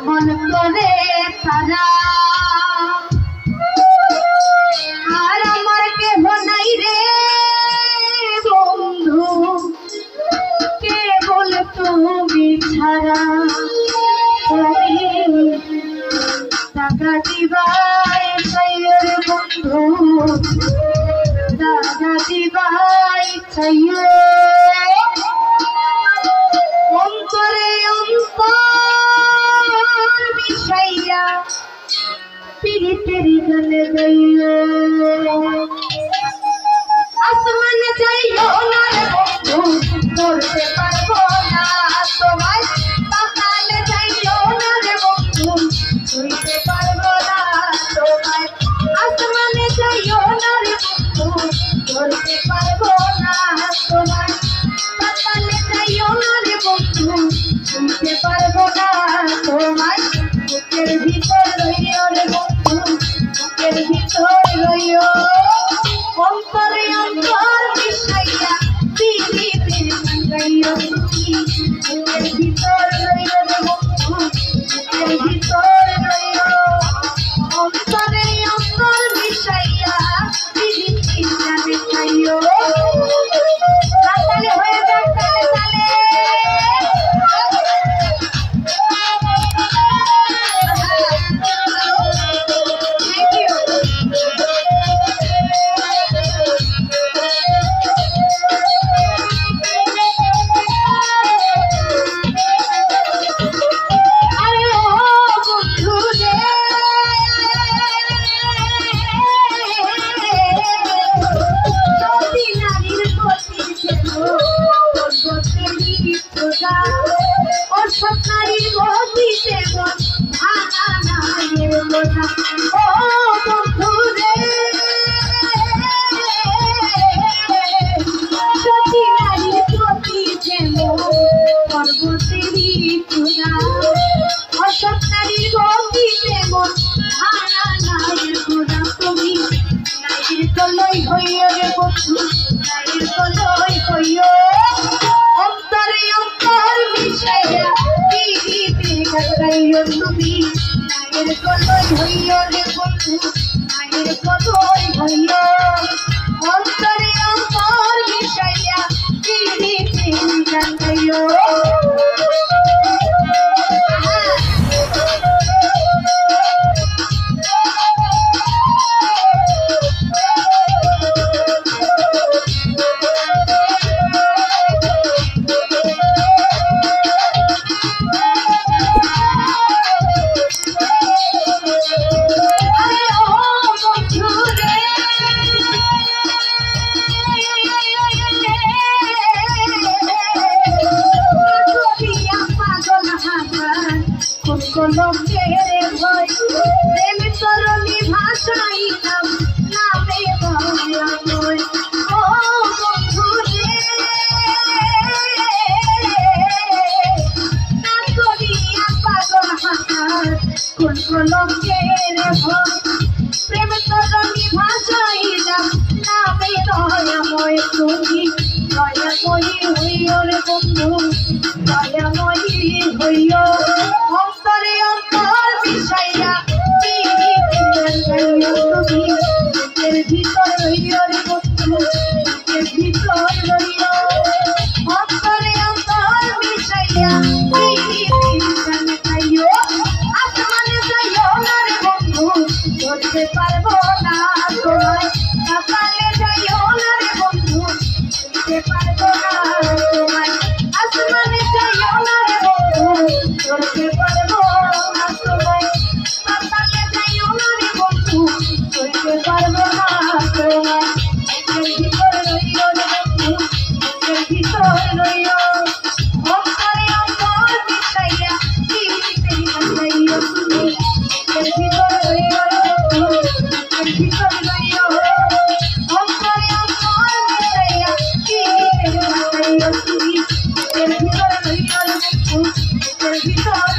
মন করে তারা আর আমার কেহ নাই রে বন্ধু কেবল তুমি ছাড়া টাকা দিবাই চাইয়ের বন্ধু টাকা দিবাই চাইয়ে অন্তরে অন্তর মিশাইয়া পিরিতেরি গানে গাইয়ে আসমানে যাইও না রে বন্ধু করতে পারবো না তোমায় পাতালে যাইও না রে বন্ধু করতে পারবো না তোমায় আসমানে যাইও না রে বন্ধু করতে পারবো না তোমায় পাতালে যাইও না রে বন্ধু করতে পারবো না তোমায় বুকের ভিতর রইও রে বন্ধু বুকের ভিতর রইও অন্তরে অন্তর মিশাইয়া পিরিতের গান গাইও বুকের ভিতর রইও রে বন্ধু বুকের ভিতর রইও অন্তরে অন্তর মিশাইয়া পিরিতের গান গাইও তালে হয়ে যাক তালে তালে স্বপ্নারীর গতিতে মন ভাঙা নামের লোনা ও বন্ধু রে সতী নারীর গতিতে মন পর্বতেরই চূড়া ও স্বপ্নারীর গতিতে মন ভাঙা নামের লোনা তুমি নারীর তলই হইও রে বন্ধু নারীর তলই হইও অন্তরে অন্তর মিশাইয়া পিরিতের গান গাইও তুমি নায়ের কলই হইও রে বন্ধু নায়ের কলই হইও অন্তরে অন্তর মিশাইয়া পিরিতের গান গাইও কলমের ভয় প্রেম তরণী ভাষাইলাম নামে ভয় ও বন্ধু রে না করিয়া পাগল হাসার কোন কলমের ভয় প্রেম তরণী ভাষাইলাম নামে দয়াময় তুমি দয়াময়ী হইও রে বন্ধু দয়াময়ী হইও অন্তরে অন্তর মিশাইয়া পিরিতের গান গাইও তুমি বুকের ভিতর রইও রে বন্ধু বুকের ভিতর রইও অন্তরে অন্তর মিশাইয়া পিরিতের গান গাইও আসমানে যাইও না রে বন্ধু ধরতে পারবো না তোমায় পাতালে যাইও না রে বন্ধু ধরতে পারবো না তোমায় আসমানে যাইও না রে বন্ধু ধরতে পারবো না তোমায় পাতালে যাইও না রে বন্ধু ধরতে পারবো না তোমায় বুকের ভিতর রইও রে বন্ধু বুকের ভিতর রইও অন্তরে অন্তর মিশাইয়া পিরিতের গান গাইও তুমি বুকের ভিতর রইও রে বন্ধু বুকের ভিতর রইও অন্তরে অন্তর মিশাইয়া পিরিতের গান গাইও তুমি বুকের ভিতর রইও রে বন্ধু বুকের ভিতর